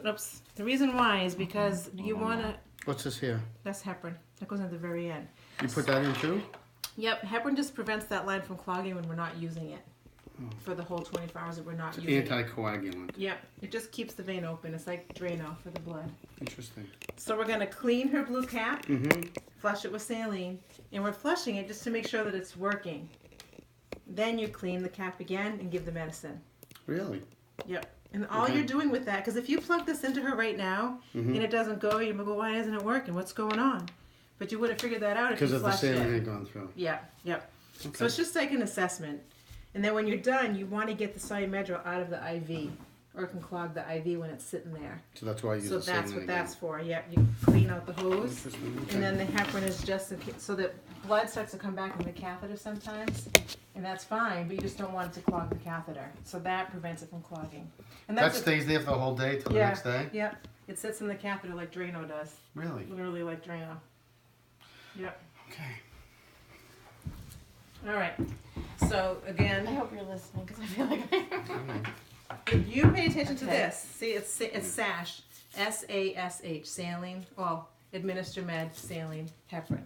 oops. The reason why is because you want to... What's this here? That's heparin. That goes at the very end. You put that in too? Yep. Heparin just prevents that line from clogging when we're not using it. For the whole 24 hours that we're not using it. Anticoagulant. Yep. It just keeps the vein open. It's like Drano for the blood. Interesting. So we're going to clean her blue cap, Mm-hmm. flush it with saline, and we're flushing it just to make sure that it's working. Then you clean the cap again and give the medicine. Really? Yep. And all you're doing with that, because if you plug this into her right now and it doesn't go, you're going to go, why isn't it working? What's going on? But you would have figured that out if you flushed it. Because of the saline had gone through. Yeah, yep. Okay. So it's just like an assessment. And then when you're done, you want to get the Solumedrol out of the IV. Or it can clog the IV when it's sitting there. So that's why you use the saline. So that's what that's for. Yep, you clean out the hose. Okay. And then the heparin is just so that blood starts to come back in the catheter sometimes. And that's fine, but you just don't want it to clog the catheter. So that prevents it from clogging. And that stays there for the whole day till the next day? Yep. It sits in the catheter like Drano does. Really? Literally like Drano. Yep. Okay. All right. So again, I hope you're listening because I feel like if you pay attention to this, see it's SASH, S-A-S-H, saline. Well, administer med, saline, heparin.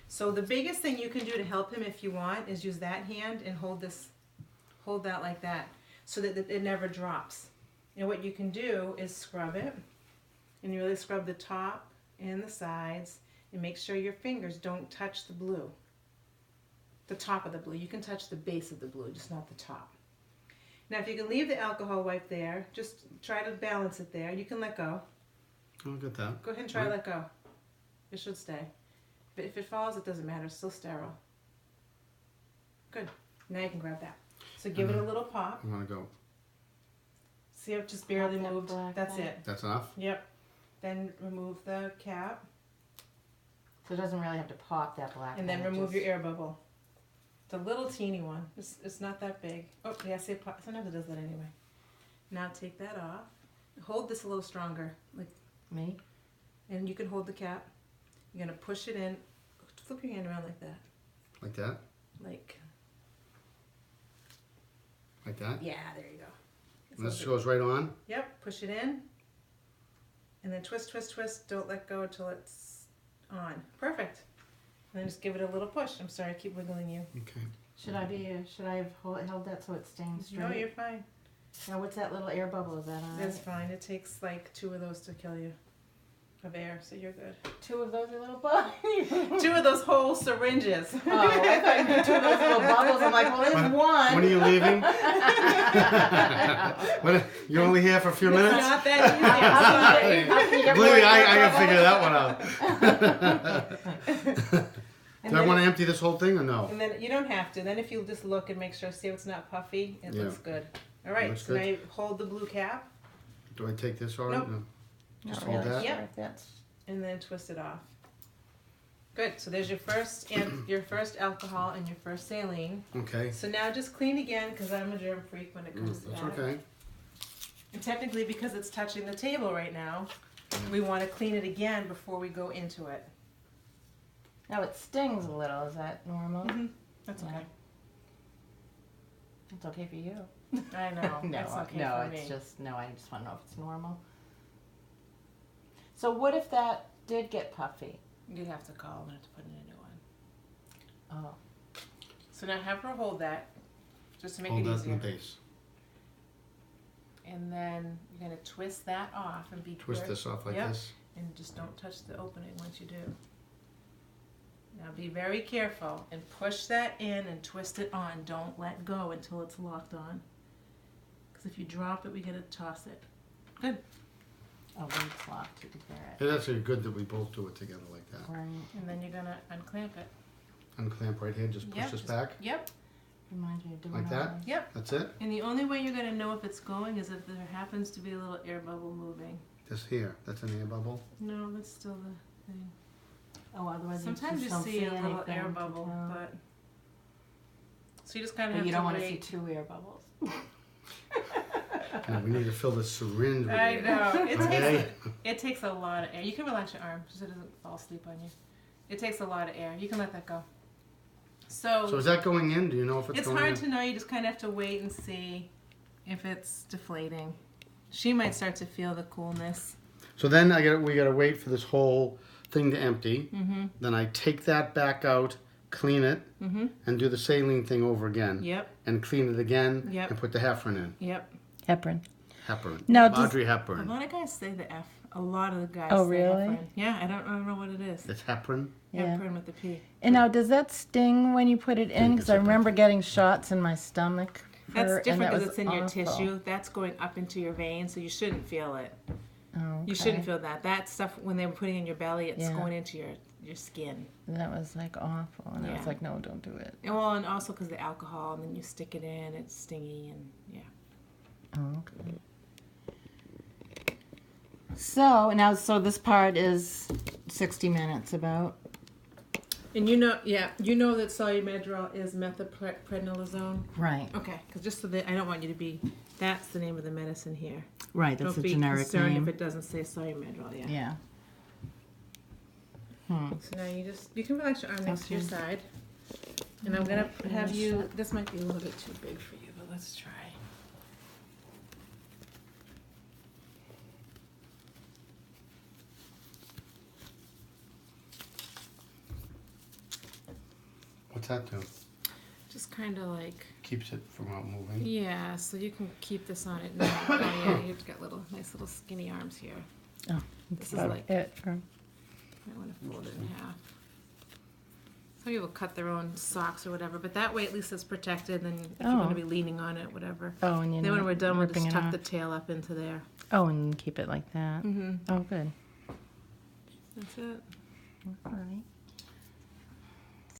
So the biggest thing you can do to help him if you want is use that hand and hold that like that, so that it never drops. And what you can do is scrub it, and you really scrub the top and the sides, and make sure your fingers don't touch the blue. The top of the blue. You can touch the base of the blue, just not the top. Now if you can leave the alcohol wipe there, just try to balance it there. You can let go. I'll get that. Go ahead and try to let go. It should stay. But if it falls, it doesn't matter. It's still sterile. Good. Now you can grab that. So give it a little pop. I'm going to go. See how it just barely moved? That's it. That's enough? Yep. Then remove the cap. so it doesn't really have to pop that black. And then remove your air bubble. It's a little teeny one. It's not that big. Oh, yeah, see, sometimes it does that anyway. Now take that off. Hold this a little stronger. Like me. And you can hold the cap. You're going to push it in. Flip your hand around like that. Like that? Like that? Yeah, there you go. And this goes right on? Yep, push it in. And then twist, twist, twist. Don't let go until it's on. Perfect. And then just give it a little push. I'm sorry, I keep wiggling you. Okay. Should I have held that so it's staying straight? No, you're fine. Now what's that little air bubble? Is that all right? That's fine. It takes like 2 of those to kill you. Of air, so you're good. 2 of those are little bubbles. 2 of those whole syringes. Oh, I thought you meant 2 of those little bubbles. I'm like, well, there's one. When are you leaving? You're only here for a few minutes? It's not that easy. Believe me, I can figure that one out. Do I want to empty this whole thing or no? And then you don't have to. Then if you just look and make sure, see it's not puffy, it looks good. All right, Looks so good. now you hold the blue cap. Do I take this already? Nope. No. Just Not hold really that? sure Yep. if that's... And then twist it off. Good. So there's your first alcohol and your first saline. Okay. So now just clean again, because I'm a germ freak when it comes to That's that. okay. And technically, because it's touching the table right now, we want to clean it again before we go into it. Now it stings a little. Is that normal? Mm-hmm. That's okay. It's okay for you. I know. No, That's okay no, for me. it's just I just want to know if it's normal. So what if that did get puffy? You'd have to call and have to put in a new one. Oh. So now have her hold that, just to make Hold it that easier. in the base. And then you're going to twist that off and be Twist this off like this. And just don't touch the opening once you do. Now be very careful and push that in and twist it on. Don't let go until it's locked on. Because if you drop it, we got to toss it. Good. Oh, when it's locked, you can hear it. It's actually good that we both do it together like that. Right. And then you're going to unclamp it. Unclamp right here, just push this back. Yep. Reminds me of doing Like that? Yep. That's it? And the only way you're going to know if it's going is if there happens to be a little air bubble moving. This here, that's an air bubble. No, that's still the thing. Oh, otherwise Sometimes you don't see a little anything. air bubble, No. but so you just kind of But have you to don't want to wait. see 2 air bubbles. No, we need to fill this syringe with I air. know. Okay. It takes a lot of air. You can relax your arm so it doesn't fall asleep on you. It takes a lot of air. You can let that go. So So is that going in? Do you know if it's it's going hard in? to know. You just kind of have to wait and see if it's deflating. She might start to feel the coolness. So then we gotta wait for this whole thing to empty. Mm-hmm. Then I take that back out, clean it, and do the saline thing over again. Yep. And clean it again, Yep. and put the heparin in. Yep. Heparin. Heparin. Now, does- Audrey A Hepburn. lot of guys say the F. A lot of the guys Oh, say really? heparin. Yeah, I don't know what it is. It's heparin. Yeah. Heparin with the P. And now, does that sting when you put it in? Because I remember getting shots in my stomach. That's and different that because was it's in your awful. tissue. That's going up into your veins, so you shouldn't feel it. Oh, You okay. shouldn't feel that. That stuff, when they were putting it in your belly, it's Yeah. going into your skin. That was like awful, and I was Yeah. like, no, don't do it. And well, and also because the alcohol, and then you stick it in, it's stingy, and yeah. Oh, okay. So now, so this part is 60 minutes about. And you know that Solumedrol is Methylprednisolone. Right. Okay, because just so that I don't want you to be, that's the name of the medicine here. Right. That's Don't a be generic concerned name. if it doesn't say Solumedrol. Yeah. Yeah. So now you can relax your arm next to your Okay. side, and I'm gonna have you. This might be a little bit too big for you, but let's try. What's that do? Just kind of like, Keeps it from out moving. yeah. So you can keep this on it now. Oh yeah, you've got nice little skinny arms here. Oh, This is about like, it. I want to fold it in half. Some people cut their own socks or whatever, but that way at least it's protected. And if you're going Oh. to be leaning on it, whatever. Oh, and you Then know, when we're done, we'll ripping just it tuck off. the tail up into there. Oh, and keep it like that. Mm-hmm. Oh, good. That's it. All right.